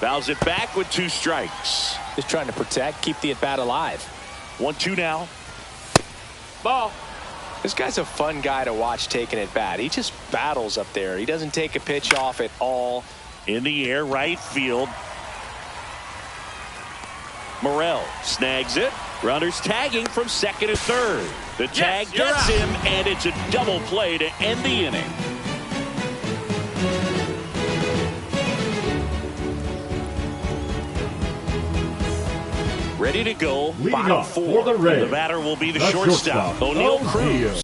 Fouls it back with 2 strikes. Just trying to protect, keep the at-bat alive. 1-2 now. Ball. This guy's a fun guy to watch taking at bat. He just battles up there. He doesn't take a pitch off at all. In the air, right field. Morel snags it. Runners tagging from second and third. The tag gets him, and it's a double play to end the inning. Ready to go. Bottom 4. The batter will be the shortstop, O'Neal Cruz.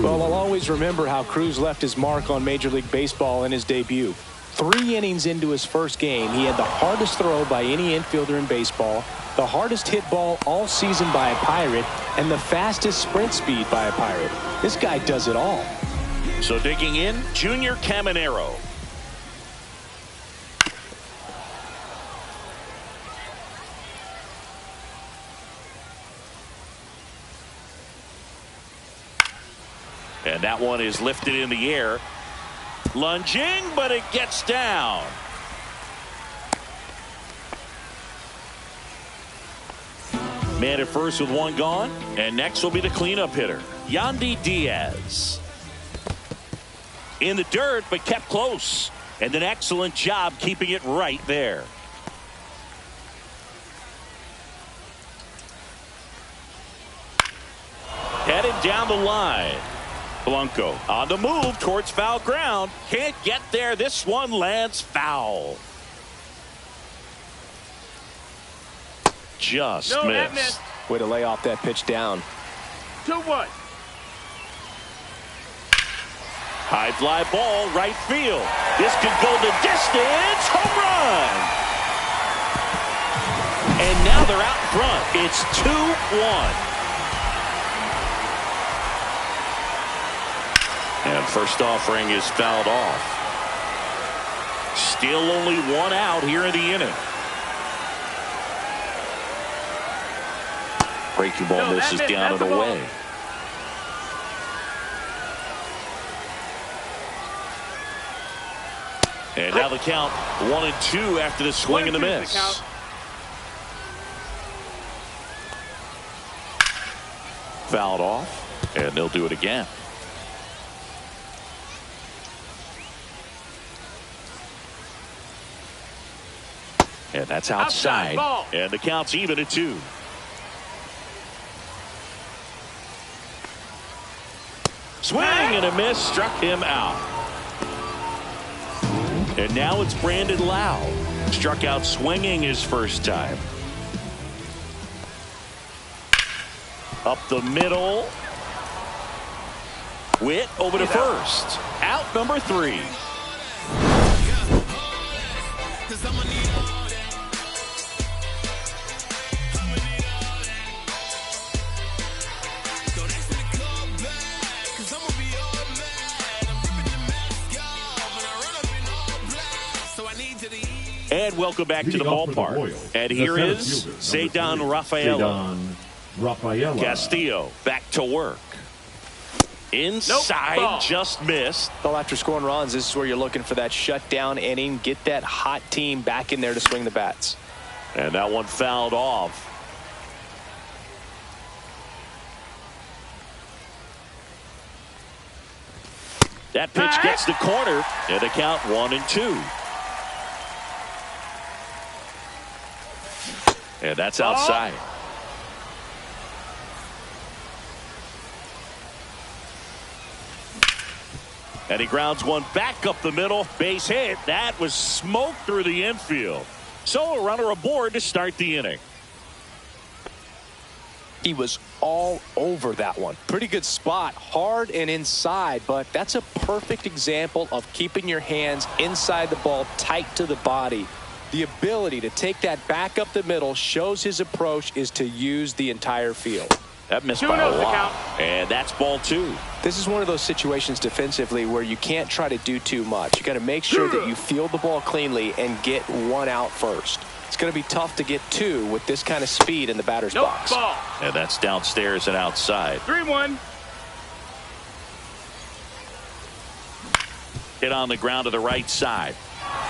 Well, I'll always remember how Cruz left his mark on Major League Baseball in his debut. 3 innings into his first game, he had the hardest throw by any infielder in baseball, the hardest hit ball all season by a Pirate, and the fastest sprint speed by a Pirate. This guy does it all. So digging in, Junior Caminero. And that one is lifted in the air. Lunging, but it gets down. Man at first with 1 gone. And next will be the cleanup hitter, Yandy Diaz. In the dirt, but kept close. And an excellent job keeping it right there. Headed down the line. Blanco on the move towards foul ground. Can't get there. This one lands foul. Just missed. Way to lay off that pitch down. 2-1. High fly ball, right field. This could go the distance. Home run. And now they're out in front. It's 2-1. And first offering is fouled off. Still only 1 out here in the inning. Breaking ball misses down and away. And now the count 1-2 after the swing and the miss. Fouled off, and they'll do it again. And that's outside. And the count's even at 2. Swing and a miss, struck him out. And now it's Brandon Lowe. Struck out swinging his first time. Up the middle. Witt over to first. Out number 3. And welcome back to the ballpark. And here is Ceddanne Rafaela. Castillo back to work. Inside, just missed. Well, after scoring runs, this is where you're looking for that shutdown inning. Get that hot team back in there to swing the bats. And that one fouled off. That pitch gets the corner, and the count 1-2. And that's outside. And he grounds one back up the middle. Base hit. That was smoked through the infield. So a runner aboard to start the inning. He was all over that one. Pretty good spot, hard and inside, but that's a perfect example of keeping your hands inside the ball, tight to the body. The ability to take that back up the middle shows his approach is to use the entire field. That missed by a lot. And that's ball 2. This is one of those situations defensively where you can't try to do too much. You got to make sure that you field the ball cleanly and get one out first. It's going to be tough to get 2 with this kind of speed in the batter's box. Ball. And that's downstairs and outside. 3-1. Hit on the ground to the right side.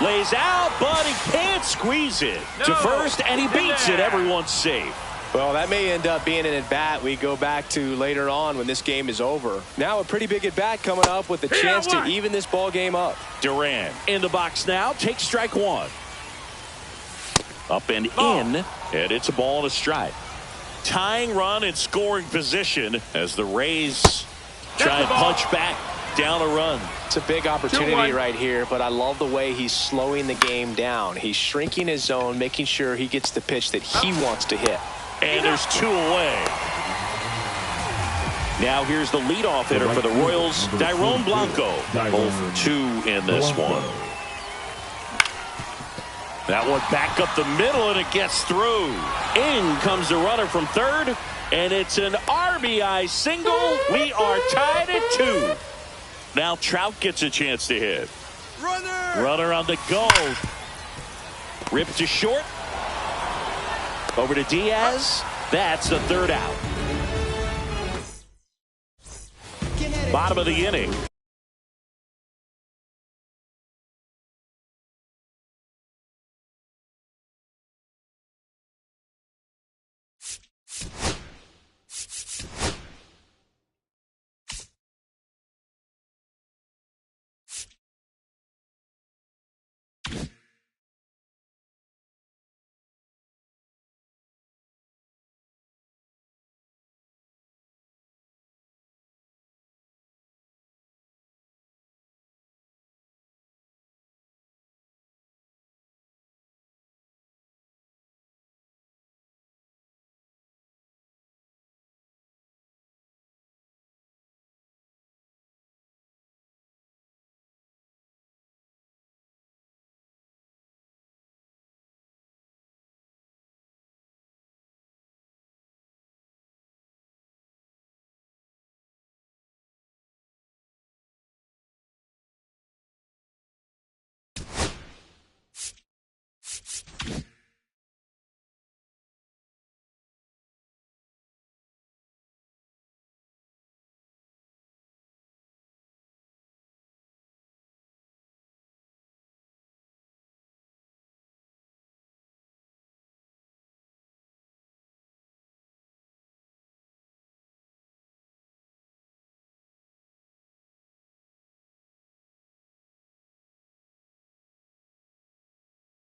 Lays out, but he can't squeeze it to first, and he beats it. Everyone's safe. Well, that may end up being an at-bat we go back to later on when this game is over. Now a pretty big at-bat coming up with a chance to even this ball game up. Duran in the box now. Takes strike 1. Up and in, and it's a ball and a strike. Tying run in scoring position as the Rays try and punch back down a run. It's a big opportunity right here, but I love the way he's slowing the game down. He's shrinking his zone, making sure he gets the pitch that he wants to hit. And there's 2 away. Now here's the leadoff hitter for the Royals, Dairon Blanco. 0 for 2 in this one. That one back up the middle, and it gets through. In comes the runner from third, and it's an RBI single. We are tied at 2. Now Trout gets a chance to hit. Runner on the go. Ripped to short. Over to Diaz. That's the third out. Bottom of the inning.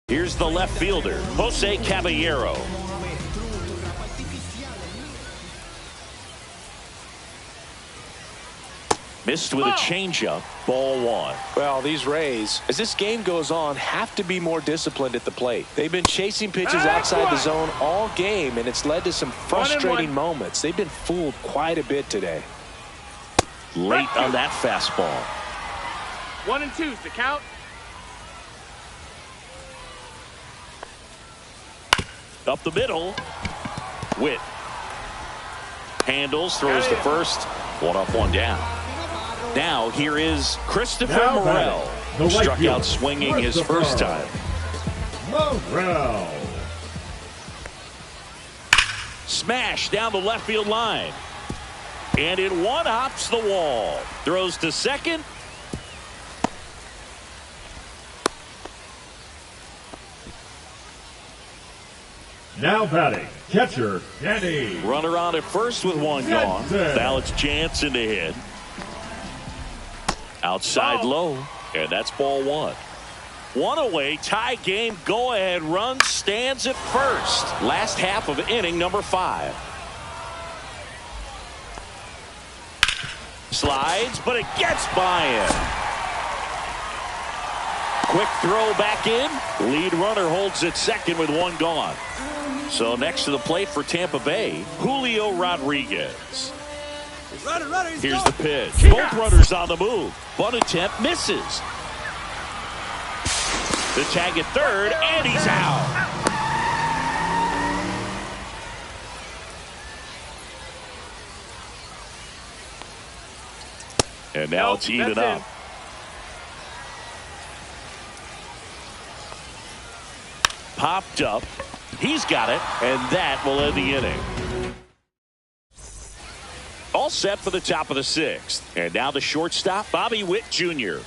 Here's the left fielder, Jose Caballero. Missed with a changeup, ball 1. Well, these Rays, as this game goes on, have to be more disciplined at the plate. They've been chasing pitches outside the zone all game, and it's led to some frustrating moments. They've been fooled quite a bit today. Late on that fastball. 1-2 is the count. Up the middle. Witt handles, throws to first. 1 up, 1 down. Now here is Christopher Morel, who struck out swinging his first time. Morel. Smash down the left field line. And it one-hops the wall. Throws to second. Now batting, catcher, Danny. Runner on at first with 1 gone. Now it's Jansen to hit. Outside low, and that's ball 1. 1 away, tie game, go-ahead run stands at first. Last half of inning number 5. Slides, but it gets by him. Quick throw back in. Lead runner holds at second with 1 gone. So next to the plate for Tampa Bay, Julio Rodriguez. Here's the pitch. Both runners on the move. Bunt attempt misses. The tag at third, and he's out. And now it's even up. Popped up. He's got it, and that will end the inning. All set for the top of the sixth. And now the shortstop, Bobby Witt Jr.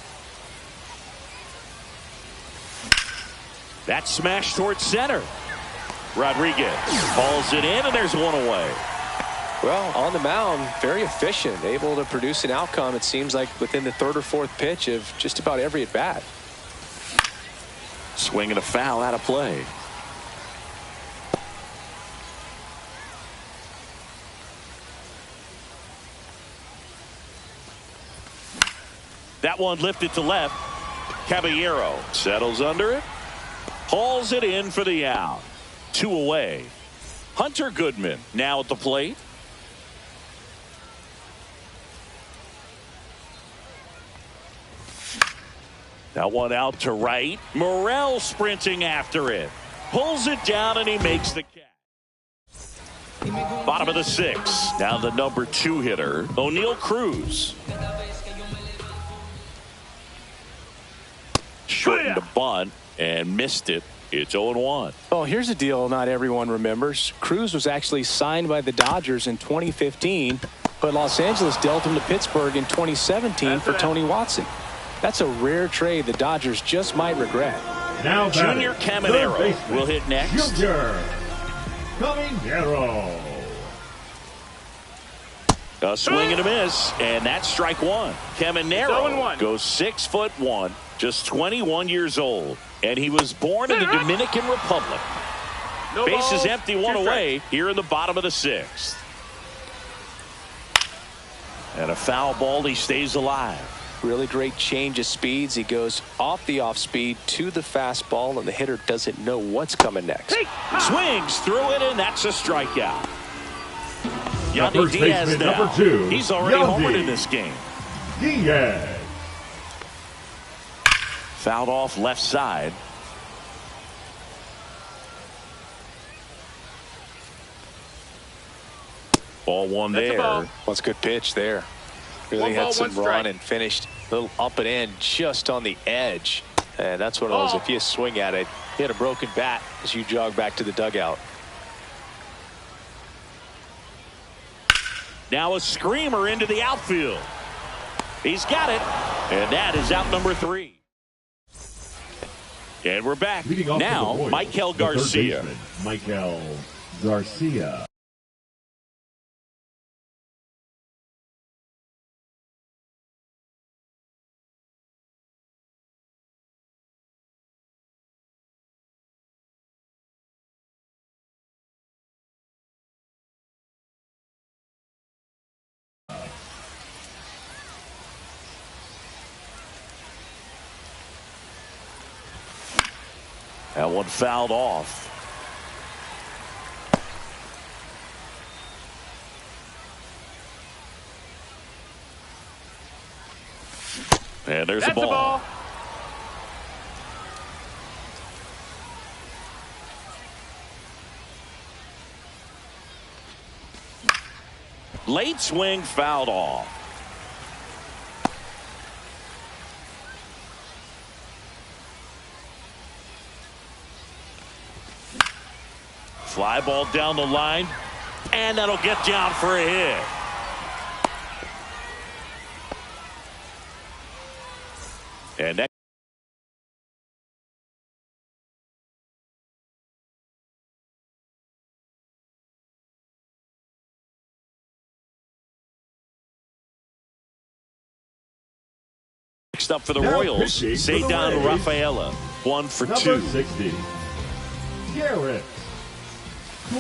That smash towards center. Rodriguez balls it in, and there's one away. Well, on the mound, very efficient, able to produce an outcome, it seems like, within the third or fourth pitch of just about every at-bat. Swing and a foul out of play. That one lifted to left. Caballero settles under it. Hauls it in for the out. 2 away. Hunter Goodman now at the plate. That one out to right. Morel sprinting after it. Pulls it down, and he makes the catch. Bottom of the sixth. Now the number 2 hitter, O'Neal Cruz. Shortened a bunt and missed it. It's 0-1. Well, here's a deal not everyone remembers. Cruz was actually signed by the Dodgers in 2015, but Los Angeles dealt him to Pittsburgh in 2017 for Tony Watson. That's a rare trade the Dodgers just might regret. Now Junior Caminero will hit next. Junior Caminero. A swing and a miss, and that's strike one. Caminero goes 6'1", just 21 years old, and he was born in the Dominican Republic. Bases empty, 1 away here in the bottom of the sixth. And a foul ball, he stays alive. Really great change of speeds. He goes off the off speed to the fastball, and the hitter doesn't know what's coming next. Swings through it, and that's a strikeout. Yandy Diaz now. Number 2. He's already homered in this game. Diaz. Fouled off left side. Ball one there. Well, it's a good pitch there. Really had some run and finished a little up and in just on the edge. And that's what it was. If you swing at it, hit a broken bat as you jog back to the dugout. Now a screamer into the outfield. He's got it. And that is out number 3. And we're back. Now, Maikel Garcia. Maikel Garcia. That one fouled off. And there's a ball. Late swing fouled off. Fly ball down the line, and that'll get down for a hit. And that next up for the Royals, Ceddanne Rafaela, 1 for 2. 60. Garrett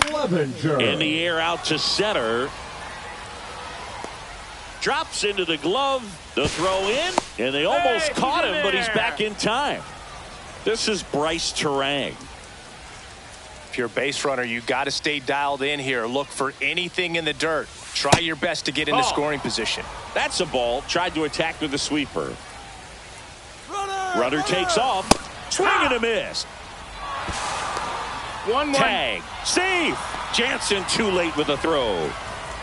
Clevenger. In the air out to center. Drops into the glove. The throw in. And they almost caught him, but he's back in time. This is Bryce Turang. If you're a base runner, you got to stay dialed in here. Look for anything in the dirt. Try your best to get into scoring position. That's a ball. Tried to attack with the sweeper. Runner takes off. Swing and a miss. 1-1. Tag. Safe. Jansen too late with the throw.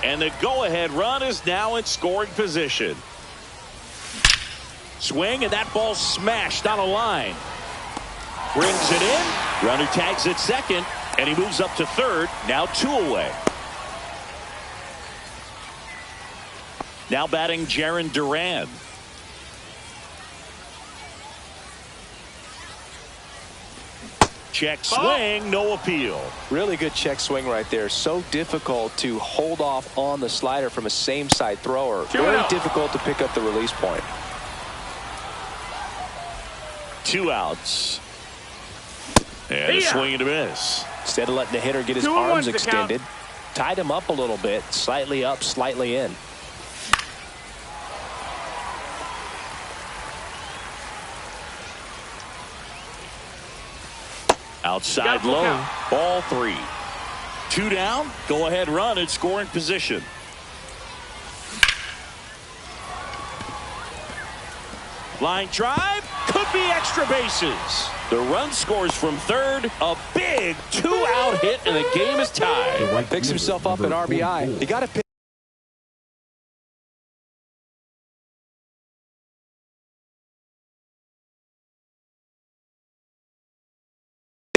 And the go-ahead run is now in scoring position. Swing, and that ball smashed on a line. Brings it in. Runner tags at second, and he moves up to third. Now 2 away. Now batting Jarren Duran. Check swing, no appeal. Really good check swing right there. So difficult to hold off on the slider from a same side thrower. Very difficult to pick up the release point. 2 outs. And a swing and a miss. Instead of letting the hitter get his arms extended, tied him up a little bit, slightly up, slightly in. Outside low, ball 3. 2 down, go ahead run in scoring position. Line drive, could be extra bases. The run scores from third, a big 2-out hit, and the game is tied. Picks himself up an RBI. You got to pick.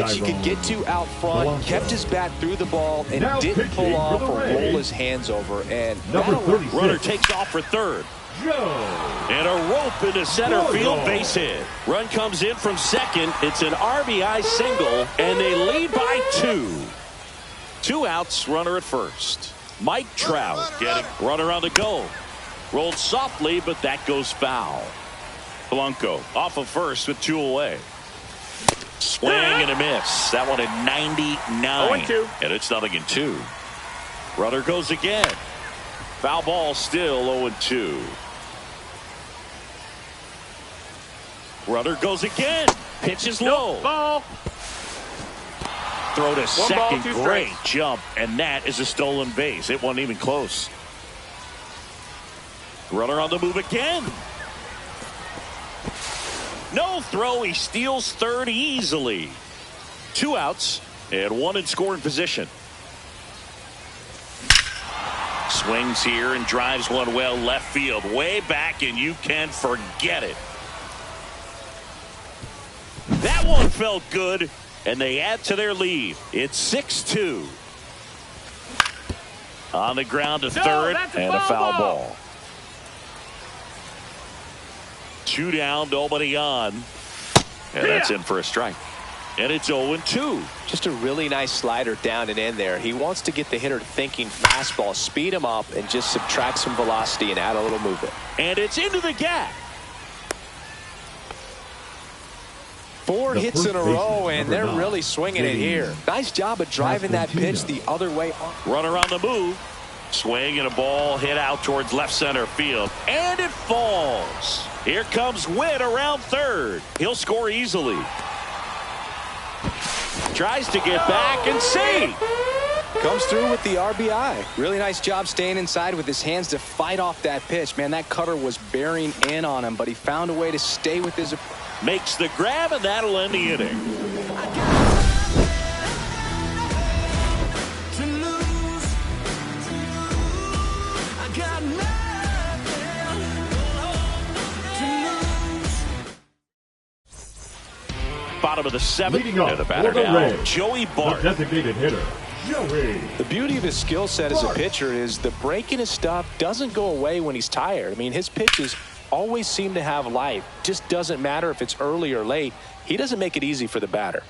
He could get to out front, kept his bat through the ball, and didn't pull off or roll his hands over. And runner takes off for third. And a rope into center field, base hit. Run comes in from second. It's an RBI single, and they lead by 2. 2 outs, runner at first. Mike Trout getting runner on the go. Rolled softly, but that goes foul. Blanco off of first with 2 away. Swing and a miss. That one at 99. 0-2. And it's 0-2. Runner goes again. Foul ball, still 0-2. Runner goes again. Pitch is low. Ball. Throw to second. Ball, Great jump. And that is a stolen base. It wasn't even close. Runner on the move again. No throw. He steals third easily. 2 outs and 1 in scoring position. Swings here and drives one well left field, way back, and you can forget it. That one felt good, and they add to their lead. It's 6-2. On the ground to third, and a foul ball. 2 down, nobody on. And that's in for a strike. And it's 0-2. Just a really nice slider down and in there. He wants to get the hitter thinking fastball, speed him up, and just subtract some velocity and add a little movement. And it's into the gap. 4 hits in a row, and they're really swinging it here. Nice job of driving that pitch the other way. Runner on the move. Swing and a ball hit out towards left center field. And it falls. Here comes Witt around third. He'll score easily. Tries to get back and save. Comes through with the RBI. Really nice job staying inside with his hands to fight off that pitch. Man, that cutter was bearing in on him, but he found a way to stay with his. Makes the grab, and that'll end the inning. Bottom of the 7th, and the batter now, Joey Bart. The designated hitter, Joey. The beauty of his skill set as a pitcher is the break in his stuff doesn't go away when he's tired. I mean, his pitches always seem to have life. Just doesn't matter if it's early or late. He doesn't make it easy for the batter.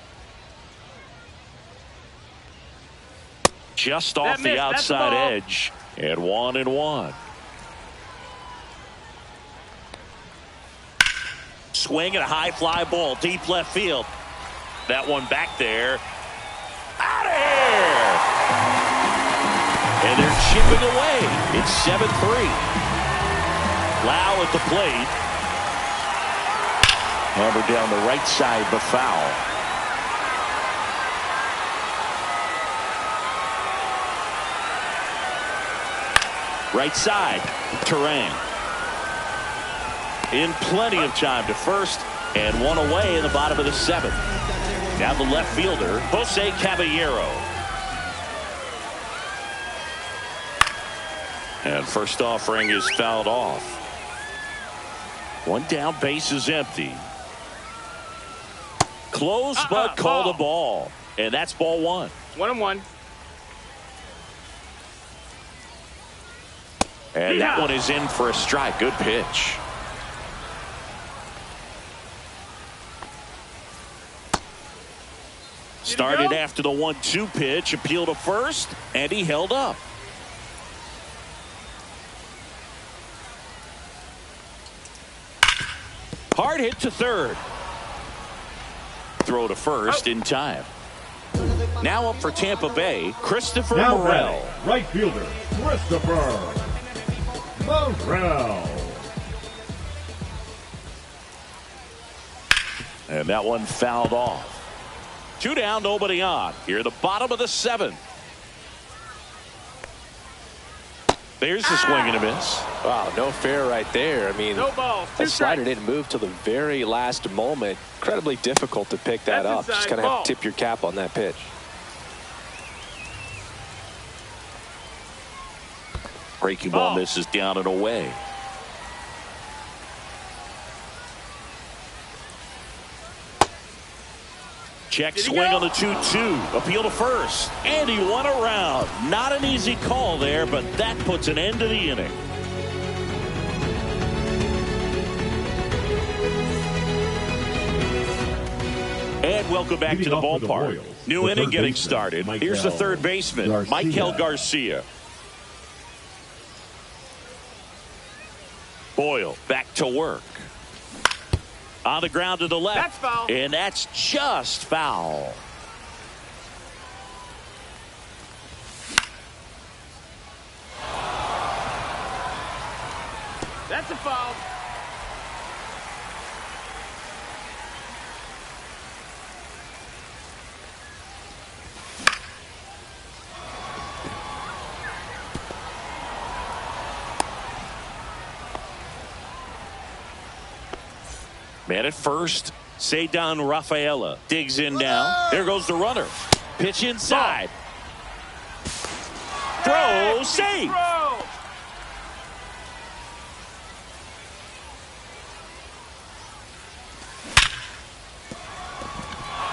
Just off the outside edge, and 1-1. Swing and a high fly ball deep left field. That one back there. Out of here! And they're chipping away. It's 7-3. Lau at the plate. Hammered down the right side, but foul. Right side, Turang. In plenty of time to first, and one away in the bottom of the 7th. Now the left fielder, Jose Caballero. And first offering is fouled off. One down, base is empty. Close, but call the ball. And that's ball 1. 1-1. And that one is in for a strike. Good pitch. Started after the 1-2 pitch, appeal to first, and he held up. Hard hit to third. Throw to first in time. Now up for Tampa Bay, Christopher Morel. Right fielder, Christopher Morel. And that one fouled off. 2 down, nobody on. Here at the bottom of the 7th. There's the swing and a miss. Wow, no fair right there. I mean, No balls, that 2 slider strikes. didn't move till the very last moment. Incredibly difficult to pick that That's up. Just inside, going to have ball. to tip your cap on that pitch. Breaking ball Ball. misses down and away. Check Did he swing go? on the 2-2. Appeal to first. And he won a round. Not an easy call there, but that puts an end to the inning. And welcome back to the ballpark. New inning getting started. Here's the third baseman, Maikel Garcia. Boyle back to work. On the ground to the left. That's foul. And that's just foul. That's a foul. Man at first, Ceddanne Rafaela digs in now. There goes the runner. Pitch inside. Throw, safe. Throw.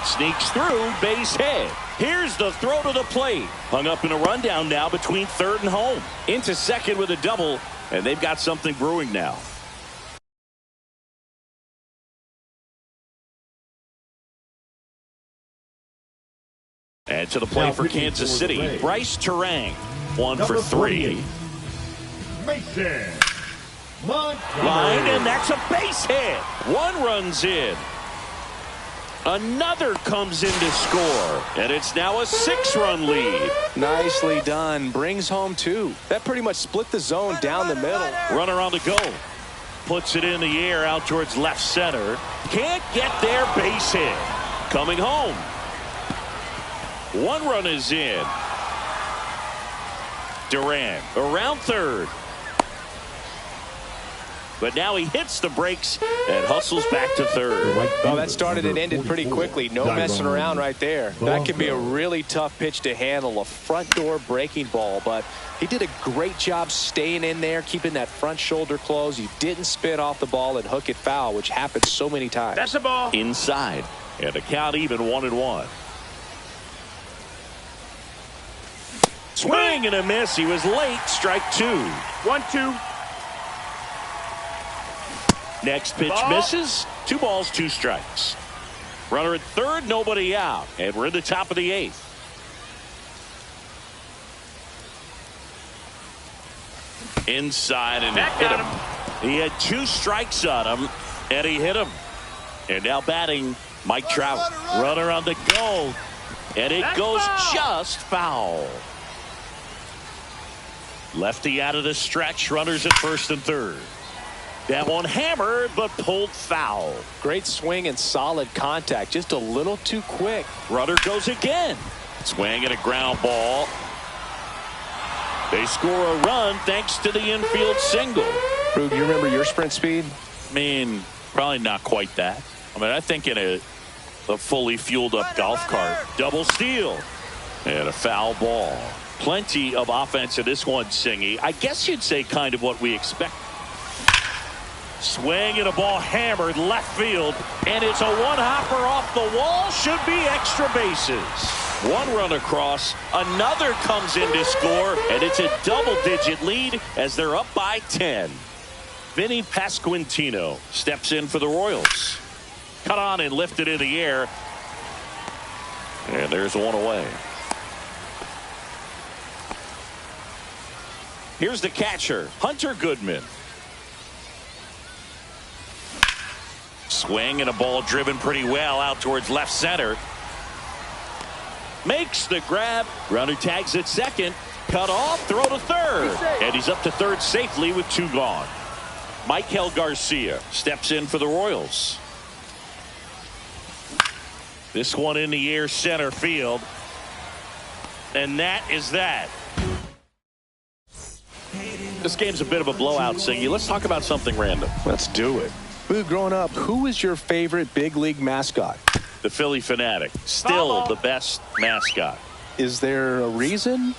Sneaks through, base hit. Here's the throw to the plate. Hung up in a rundown now between third and home. Into second with a double, and they've got something brewing now. And to the plate for Kansas City, Bryce Turang. 1 for 3. Mason Montgomery. Line, and that's a base hit. 1 runs in. Another comes in to score, and it's now a 6-run lead. Nicely done. Brings home 2. That pretty much split the zone down the middle. Runner on the go. Puts it in the air out towards left center. Can't get there, base hit. Coming home. 1 run is in. Durant around third. But now he hits the brakes and hustles back to third. Well, that started and ended pretty quickly. No messing around right there. That can be a really tough pitch to handle, a front door breaking ball. But he did a great job staying in there, keeping that front shoulder closed. You didn't spin off the ball and hook it foul, which happens so many times. That's a ball. Inside. And the count even 1-1. Swing and a miss. He was late. Strike 2. 1-2. Next pitch Ball. misses. 2 balls, 2 strikes. Runner at third, nobody out. And we're in the top of the 8th. Inside, and That hit got him. He had 2 strikes on him, and he hit him. And now batting, Mike Trout. Runner on the go. And it That's goes foul. just foul. Lefty out of the stretch. Runners at first and third. That one hammered, but pulled foul. Great swing and solid contact. Just a little too quick. Runner goes again. Swing and a ground ball. They score a run thanks to the infield single. Rube, you remember your sprint speed? I mean, probably not quite that. I mean, I think in a fully fueled up golf cart. Double steal. And a foul ball. Plenty of offense in this one, Singy. I guess you'd say kind of what we expect. Swing and a ball hammered left field. And it's a one-hopper off the wall. Should be extra bases. One run across. Another comes in to score. And it's a double-digit lead as they're up by 10. Vinny Pasquantino steps in for the Royals. Cut on and lifted in the air. And there's one away. Here's the catcher, Hunter Goodman. Swing and a ball driven pretty well out towards left center. Makes the grab. Runner tags at second. Cut off, throw to third. And he's up to third safely with 2 gone. Michael Garcia steps in for the Royals. This one in the air center field. And that is that. This game's a bit of a blowout, Singy. Let's talk about something random. Let's do it. Boo, growing up, who was your favorite big league mascot? The Philly Fanatic. Still the best mascot. Is there a reason?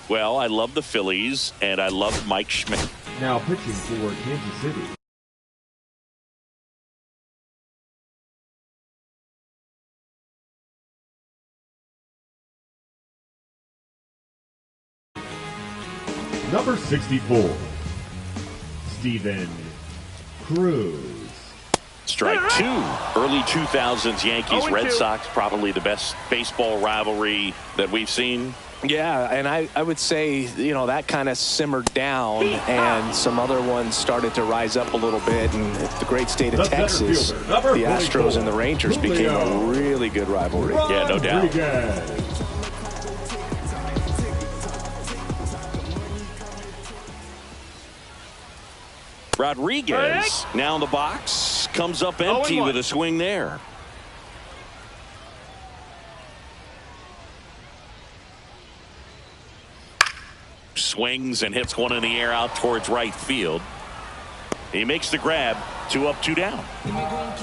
Well, I love the Phillies, and I love Mike Schmidt. Now pitching for Kansas City. Number 64, Steven Cruz. Strike 2. Early 2000s Yankees Red Sox, probably the best baseball rivalry that we've seen. Yeah, and I would say, you know, that kind of simmered down and some other ones started to rise up a little bit. And the great state of Texas, the Astros and the Rangers became a really good rivalry. Yeah, no doubt. Rodriguez now in the box, comes up empty with a swing there. Swings and hits one in the air out towards right field. He makes the grab. 2 up, 2 down.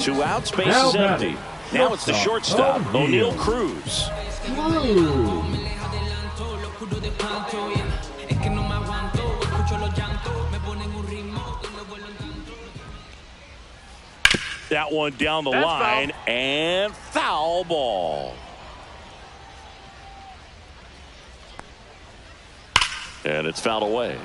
2 outs, base is empty. Now it's the shortstop, O'Neal Cruz. That one down the line and foul ball. And it's fouled away.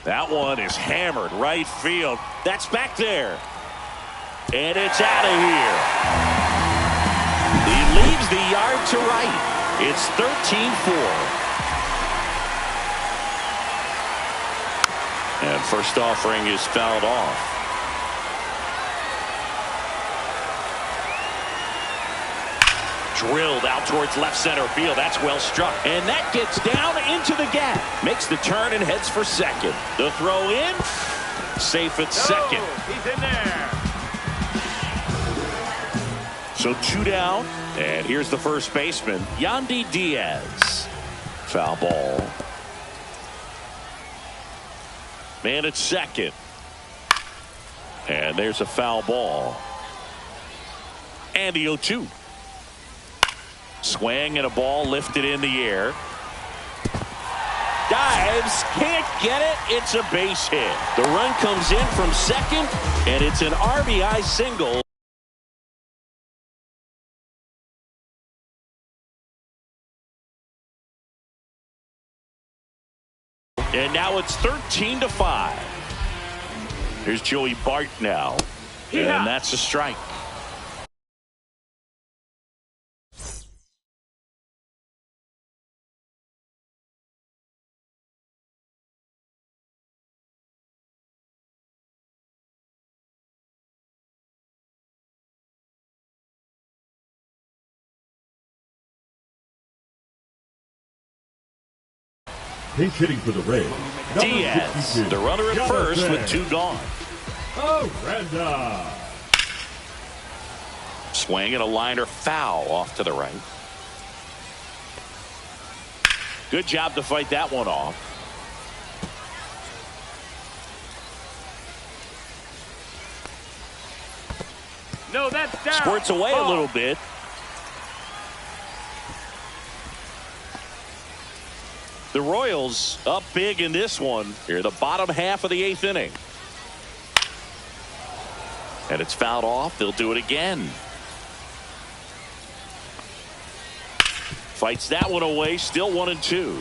That one is hammered right field. That's back there. And it's out of here. He leaves the yard to right. It's 13-4. And first offering is fouled off. Drilled out towards left center field. That's well struck. And that gets down into the gap. Makes the turn and heads for second. The throw in. Safe at second. He's in there. So 2 down. And here's the first baseman, Yandy Diaz. Foul ball. Man at second. And there's a foul ball. And the 0-2. Swing and a ball lifted in the air. Dives, can't get it. It's a base hit. The run comes in from second, and it's an RBI single. And now it's 13-5. Here's Joey Bart now. And that's a strike. Pinch hitting for the Rays. Diaz, 62, the runner at first with 2 gone. Aranda. Swing and a liner foul off to the right. Good job to fight that one off. No, that's down. Squirts away a little bit. The Royals up big in this one. Here, the bottom half of the 8th inning. And it's fouled off. They'll do it again. Fights that one away. Still 1-2.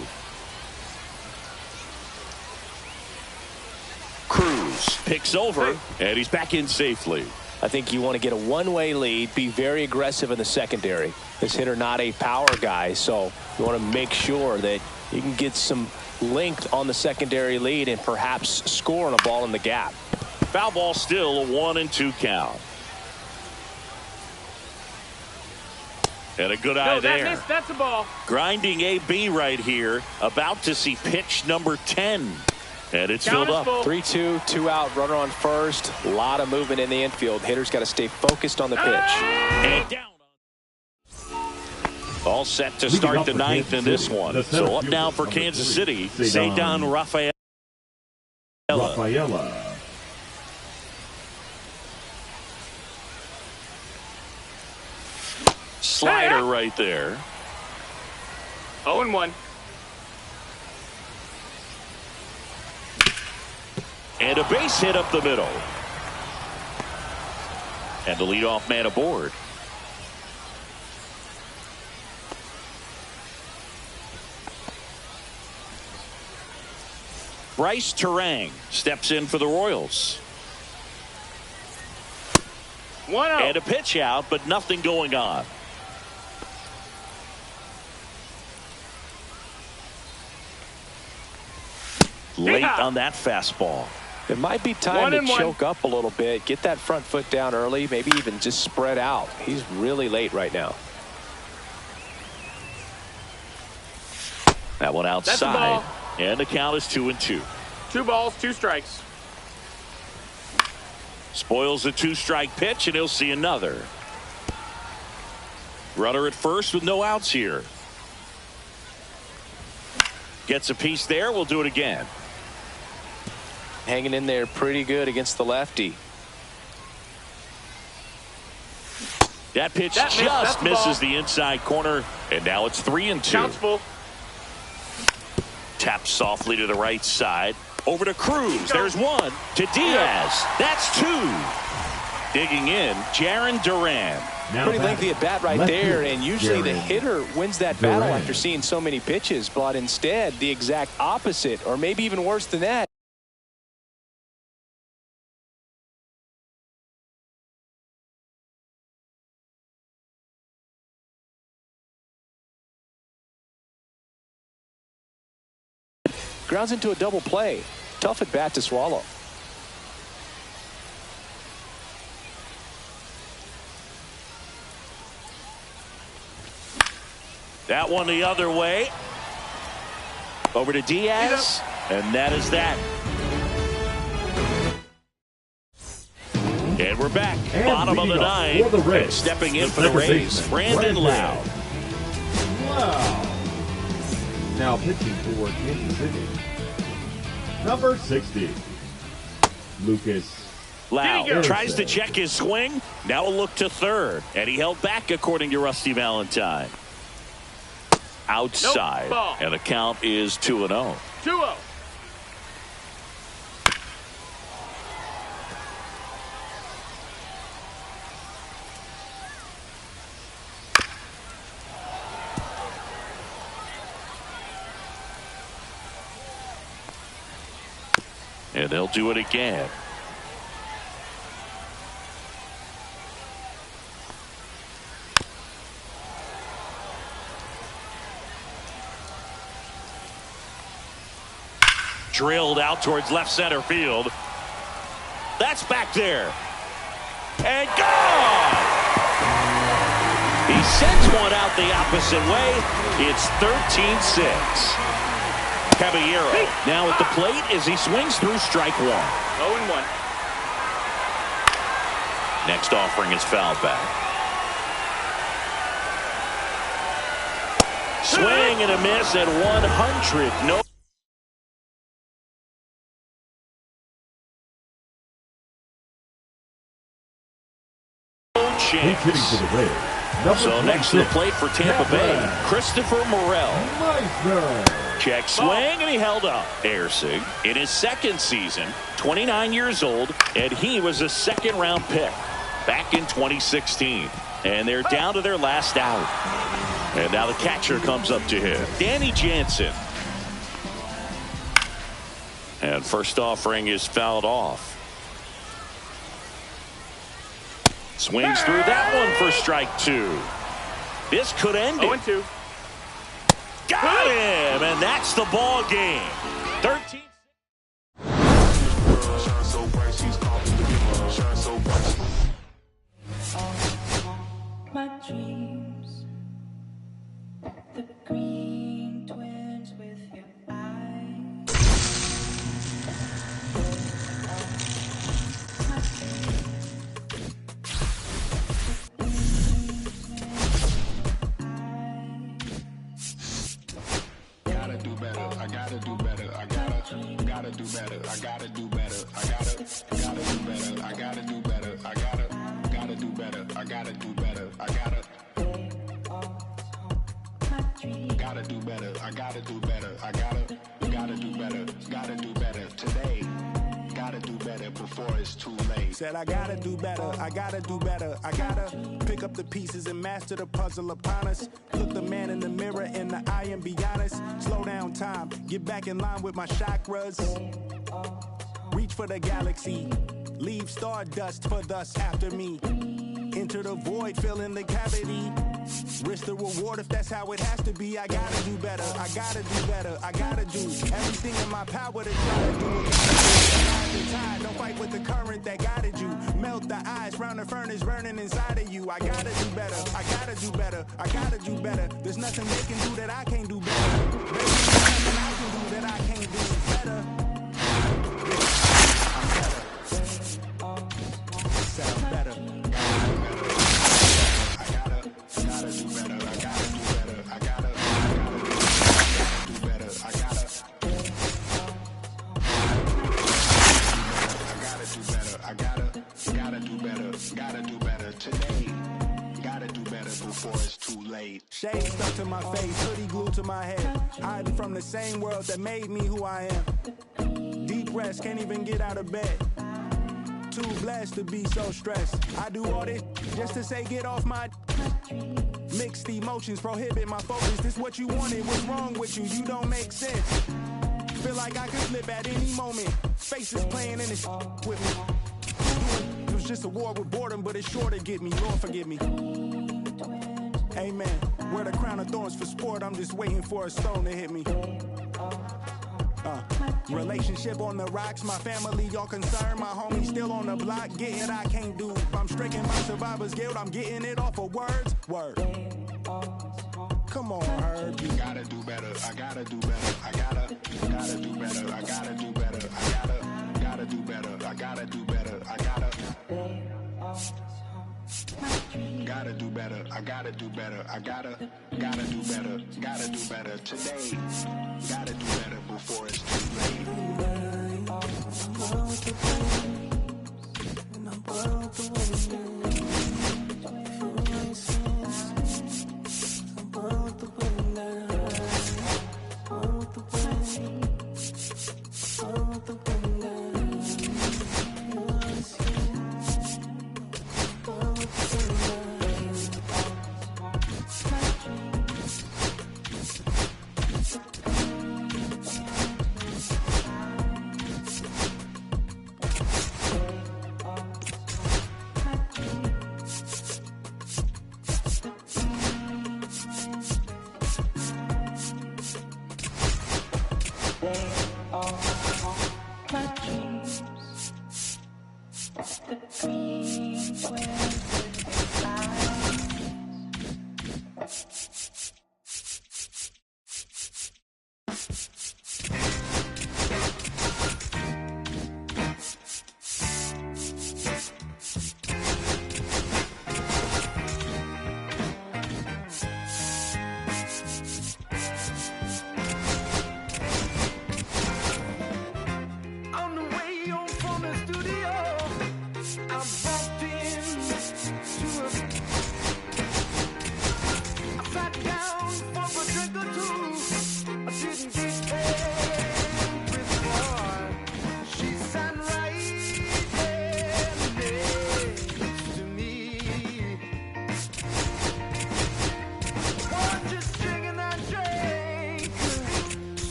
Cruz picks over, and he's back in safely. I think you want to get a one-way lead, be very aggressive in the secondary. This hitter not a power guy, so you want to make sure that you can get some length on the secondary lead and perhaps score on a ball in the gap. Foul ball, still a 1-2 count. And a good eye there. Missed. That's a ball. Grinding AB right here. About to see pitch number 10. And it's Count filled up. 3-2, 2 out, runner on first. A lot of movement in the infield. Hitter's got to stay focused on the pitch. And down. All set to start the 9th in this one. So up now for Kansas City, Ceddanne Rafaela. Slider right there. 0-1. And a base hit up the middle. And the leadoff man aboard. Bryce Turang steps in for the Royals. 1-0. And a pitch out, but nothing going on. Late on that fastball. It might be time to 1-1. choke up a little bit, get that front foot down early, maybe even just spread out. He's really late right now. That one That's a outside. ball. And the count is 2-2. 2 balls, 2 strikes. Spoils the 2-strike pitch, and he'll see another. Runner at first with no outs here. Gets a piece there. We'll do it again. Hanging in there pretty good against the lefty. That pitch That just misses ball. the inside corner, and now it's 3-2. Counts full. Taps softly to the right side. Over to Cruz. There's one. To Diaz. That's 2. Digging in, Jarren Duran. Pretty lengthy at bat right there, and usually the hitter wins that battle Duran. after seeing so many pitches, but instead the exact opposite, or maybe even worse than that. Grounds into a double play. Tough at bat to swallow. That one the other way. Over to Diaz. And that is that. And we're back. And Bottom of the leading off 9th. for the Rays, And stepping in the for the second Rays, baseman, Brandon Brandon Loud. Wow. Now pitching for Kansas City. Number 60. Lucas Loud tries to Anderson. check his swing. Now a look to third. And he held back, according to Rusty Valentine. Outside. Nope, ball. And the count is 2-0. 2-0. And they'll do it again. Drilled out towards left center field. That's back there. And gone! He sends one out the opposite way. It's 13-6. Caballero now at the plate as he swings through strike one. 0-1. Next offering is fouled back. Swing and a miss at 100. No He's hitting for the Rays. So next to the plate for Tampa Bay, Christopher Morel. Check swing, and he held up. Erceg in his second season, 29 years old, and he was a second-round pick back in 2016. And they're down to their last out. And now the catcher comes up to him, Danny Jansen. And first offering is fouled off. Swings through that one for strike two. This could end it. 0-2. Got him, and that's the ball game. 13. My dreams, the green twins with your eyes. Gotta do better. I gotta do better. I gotta do better. I gotta do better. I gotta do better. I gotta do better. I gotta do better. I gotta do better. I gotta do better. I gotta do better. I gotta do better. Gotta do better today. Gotta do better before it's too late. Said I gotta do better. I gotta do better. I gotta pick up the pieces and master the puzzle upon us. Look the man in the mirror in the eye and be honest. Slow down time. Get back in line with my chakras. Reach for the galaxy. Leave stardust for thus after me. Enter the void, fill in the cavity. Risk the reward if that's how it has to be. I gotta do better. I gotta do better. I gotta do everything in my power to try to do it. The tide, don't fight with the current that guided you. Melt the ice round the furnace burning inside of you. I gotta do better. I gotta do better. I gotta do better. There's nothing they can do that I can't do better. There's nothing I can do that I can't do better. Sound better. I gotta do better. I gotta do better. I gotta do better. I gotta do better. I gotta do better. Gotta do better today. Gotta do better before it's too late. Shade stuck to my face, hoodie glued to my head. Hiding from the same world that made me who I am. Deep rest, can't even get out of bed. Too blessed to be so stressed. I do all this just to say get off my. Mixed emotions prohibit my focus. This what you wanted, what's wrong with you? You don't make sense. Feel like I could flip at any moment. Faces playing in this with me. It was just a war with boredom, but it's sure to get me. Lord forgive me. Amen. Wear the crown of thorns for sport. I'm just waiting for a stone to hit me. Relationship on the rocks, my family all concerned. My homie still on the block, get it I can't do. I'm striking my survivor's guilt, I'm getting it off of words. Word. Come on, Herb. You gotta do better. I gotta do better. I gotta do better. I gotta do better. I gotta do better. I gotta do better. I gotta do better. I gotta do better. I gotta do better. Gotta do better today. Gotta do better before it's too late.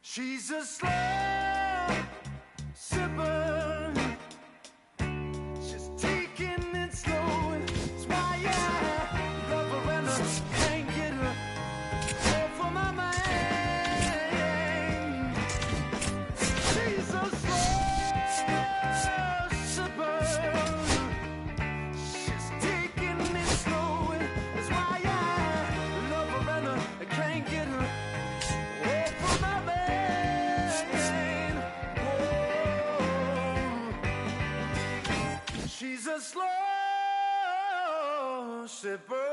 She's a slow sipper. She's taking it slow. It's why I love her and I can't get her off of my mind. She's a slow sipper. She's taking it slow. It's why I love her and I can't get her off of my mind. She's a slow sipper.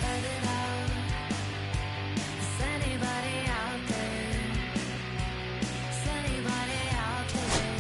Let it out. Is anybody out there? Is anybody out there?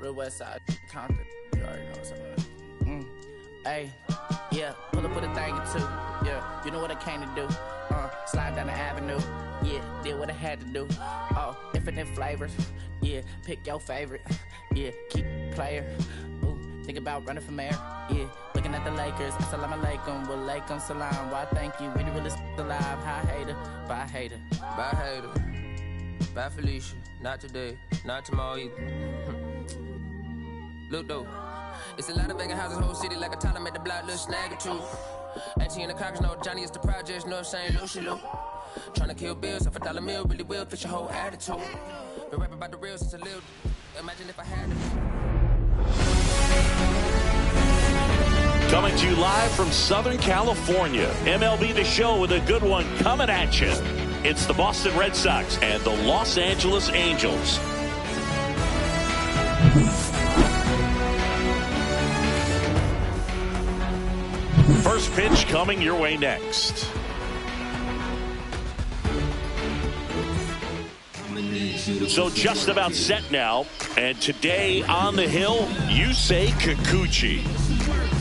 the west side. Compton. You already know what's up. Hey, yeah, pull up with a thing or two. Yeah, you know what I came to do. Slide down the avenue. Yeah, did what I had to do. Oh, infinite flavors. Yeah, pick your favorite. Yeah, keep player. Ooh, think about running for mayor. Yeah, looking at the Lakers. Assalamu alaikum, walaikum salam. Why thank you, we the realest alive. Hi hater, bye hater. Bye hater. Bye Felicia. Not today, not tomorrow either. Look though, it's a lot of vacant houses, whole city like a town. I made the block, little snag or two. Auntie in the Congress, no Johnny is the projects, no St. Lucia. Trying to kill bills off $1 meal, really will fix your whole attitude. Been rapping about the real since a little. Imagine if I had to. Coming to you live from Southern California. MLB The Show with a good one coming at you. It's the Boston Red Sox and the Los Angeles Angels. First pitch coming your way next. So just about set now. And today on the hill, Yusei Kikuchi.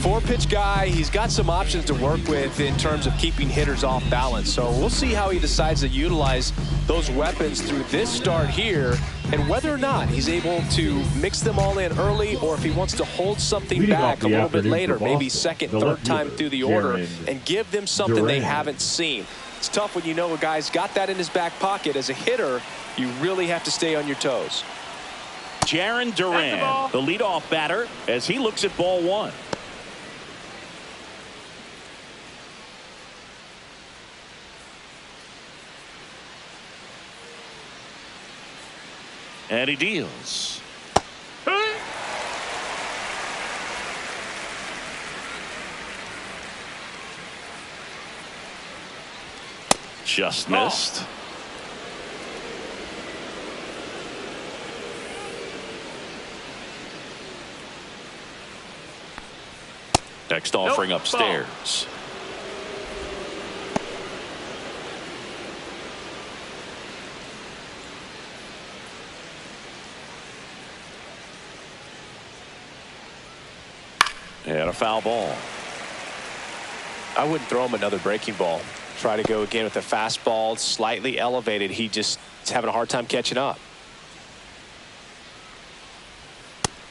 4-pitch guy. He's got some options to work with in terms of keeping hitters off balance. So we'll see how he decides to utilize those weapons through this start here, and whether or not he's able to mix them all in early, or if he wants to hold something back a little bit later, maybe second, third time through the order, and give them something they haven't seen. It's tough when you know a guy's got that in his back pocket. As a hitter, you really have to stay on your toes. Jarren Duran, the leadoff batter, as he looks at ball one. And he deals. Just missed. Next offering upstairs. And a foul ball. I wouldn't throw him another breaking ball. Try to go again with a fastball, slightly elevated. He just is having a hard time catching up.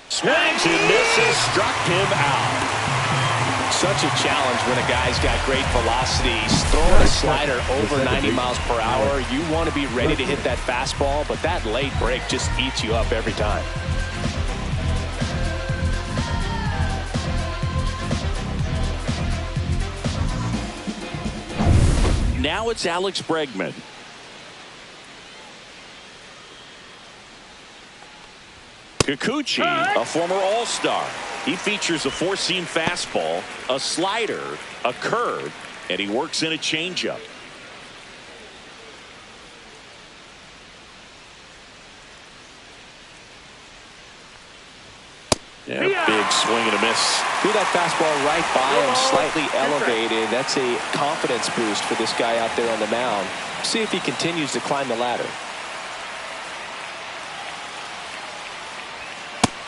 Swings and misses, struck him out. Such a challenge when a guy's got great velocity. He's throwing a slider over 90 miles per hour. You want to be ready to hit that fastball, but that late break just eats you up every time. Now it's Alex Bregman. Kikuchi, a former All-Star. He features a four-seam fastball, a slider, a curve, and he works in a changeup. Yeah, big swing and a miss. Threw that fastball right by him, slightly elevated. That's a confidence boost for this guy out there on the mound. See if he continues to climb the ladder.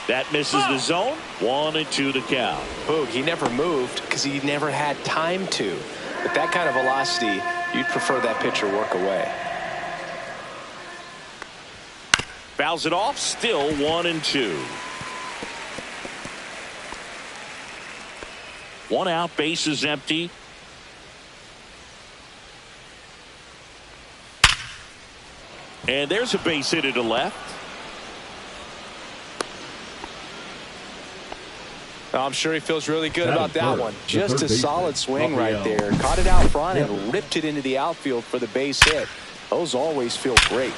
That misses the zone. 1-2 to count. Boog, he never moved because he never had time to. With that kind of velocity, you'd prefer that pitcher work away. Fouls it off. Still 1-2. 1 out, bases empty. And there's a base hit to the left. I'm sure he feels really good about that one. Just a solid swing right there. Caught it out front and ripped it into the outfield for the base hit. Those always feel great.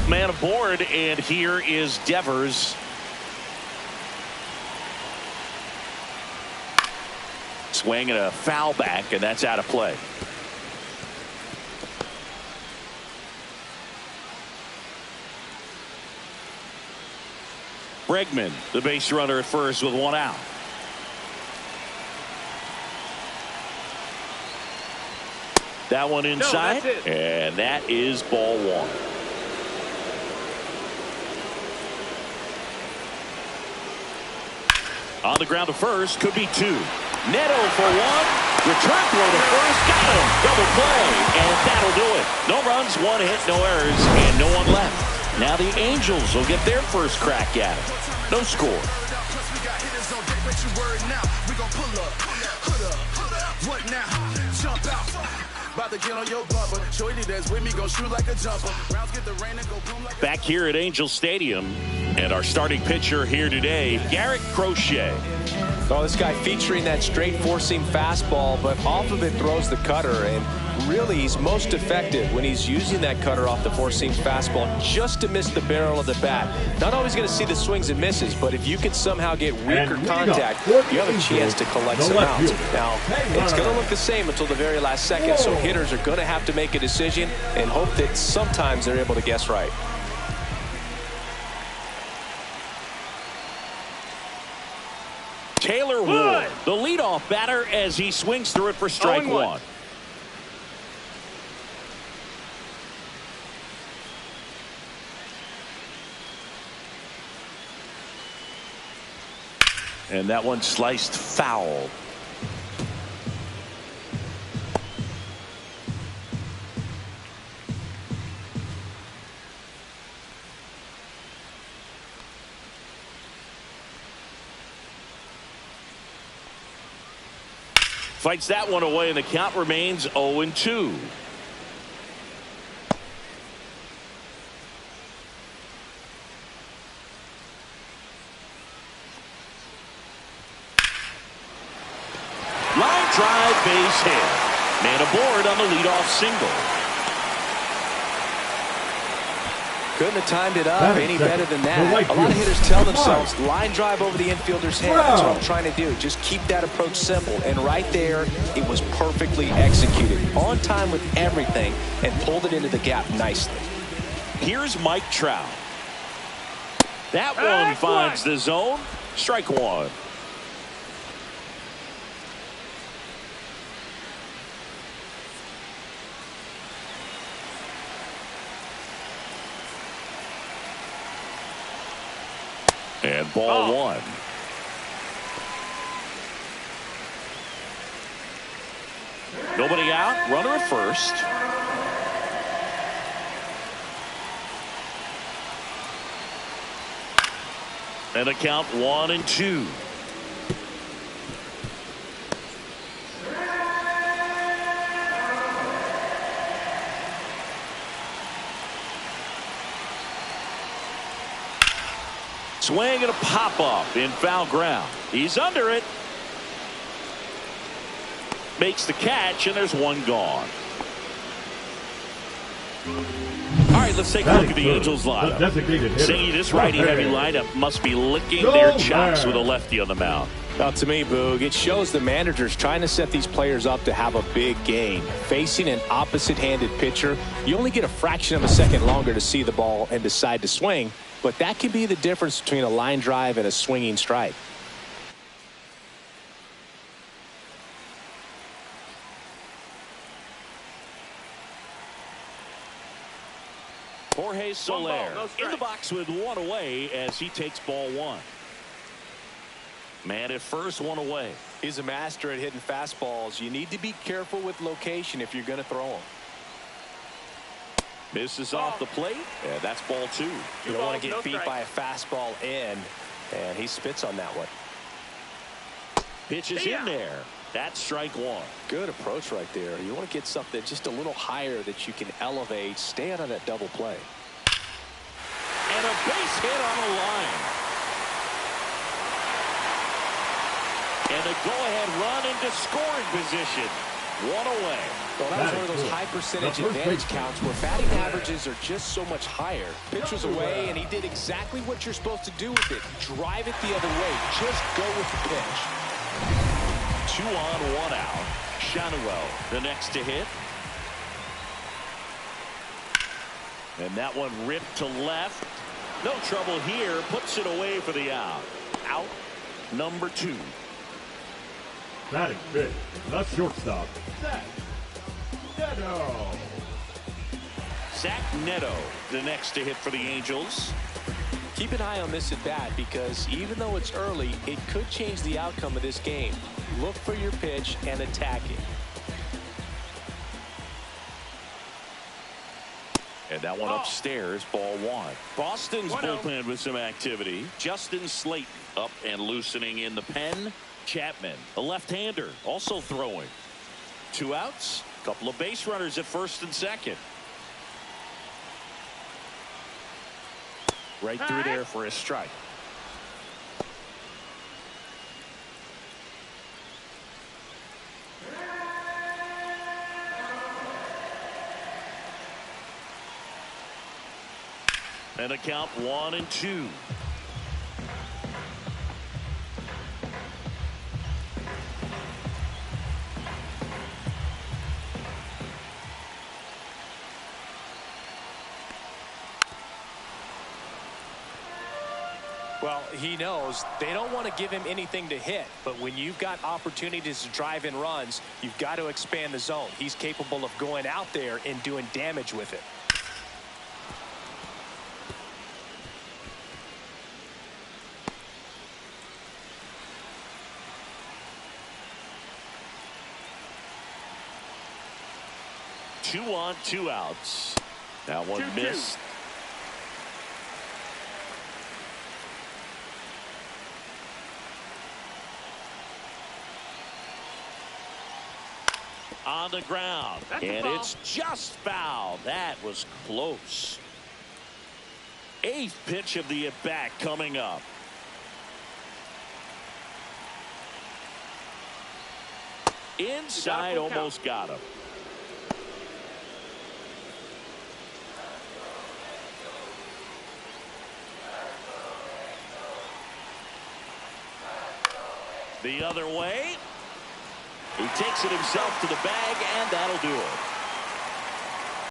Man aboard, and here is Devers. Swing and a foul back, and that's out of play. Bregman, the base runner at first with 1 out. That one inside, and that is ball 1. On the ground to first, could be two. Neto for one. Return throw to first. Got him. Double play. And that'll do it. No runs, one hit, no errors, and no one left. Now the Angels will get their first crack at it. No score. Back here at Angel Stadium, and our starting pitcher here today, Garrett Crochet. Oh, this guy featuring that straight four-seam fastball, but off of it throws the cutter, and really he's most effective when he's using that cutter off the four-seam fastball just to miss the barrel of the bat. Not always going to see the swings and misses, but if you can somehow get weaker contact, you have a chance to collect some outs. Now, it's going to look the same until the very last second, so hitters are going to have to make a decision and hope that sometimes they're able to guess right. Taylor Ward, the leadoff batter, as he swings through it for strike one. And that one sliced foul. Fights that one away, and the count remains 0-2. Line drive, base hit. Man aboard on the leadoff single. Couldn't have timed it up any better than that. A lot of hitters tell themselves, line drive over the infielder's head. That's what I'm trying to do. Just keep that approach simple. And right there, it was perfectly executed. On time with everything, and pulled it into the gap nicely. Here's Mike Trout. That one finds the zone. Strike one. And ball one. Nobody out. Runner at first. And a count 1-2. Swing and a pop-up in foul ground. He's under it. Makes the catch, and there's one gone. All right, let's take a look at the Angels lineup. Saying this righty-heavy lineup must be licking their chops with a lefty on the mound. Well, to me, Boog, it shows the manager's trying to set these players up to have a big game. Facing an opposite-handed pitcher, you only get a fraction of a second longer to see the ball and decide to swing. But that can be the difference between a line drive and a swinging strike. Jorge Soler in the box with one away as he takes ball one. Man at first, one away. He's a master at hitting fastballs. You need to be careful with location if you're going to throw them. Misses off the plate, and that's ball two. You don't want to get beat by a fastball in, and he spits on that one. Pitches in there. That's strike one. Good approach right there. You want to get something just a little higher that you can elevate. Stay out of that double play. And a base hit on the line. And a go-ahead run into scoring position. One away. Well, that was one of those high percentage advantage counts where batting averages are just so much higher. Pitch was away, and he did exactly what you're supposed to do with it. Drive it the other way. Just go with the pitch. 2 on, 1 out. Shanuel, the next to hit. And that one ripped to left. No trouble here. Puts it away for the out. Out number 2. Batting fifth, the shortstop, Zach Neto. Zach Neto, the next to hit for the Angels. Keep an eye on this at bat because even though it's early, it could change the outcome of this game. Look for your pitch and attack it. And that one upstairs, ball one. Boston's 1-0. bullpen with some activity. Justin Slayton up and loosening in the pen. Chapman, a left-hander, also throwing. 2 outs, couple of base runners at first and second. Right through there for a strike. And a count 1-2. Well, he knows they don't want to give him anything to hit, but when you've got opportunities to drive in runs, you've got to expand the zone. He's capable of going out there and doing damage with it. Two on, 2 outs. That one 2-2. missed. On the ground. That's a And ball. it's just foul. That was close. 8th pitch of the at-bat coming up. Inside, full almost got him. The other way. He takes it himself to the bag, and that'll do it.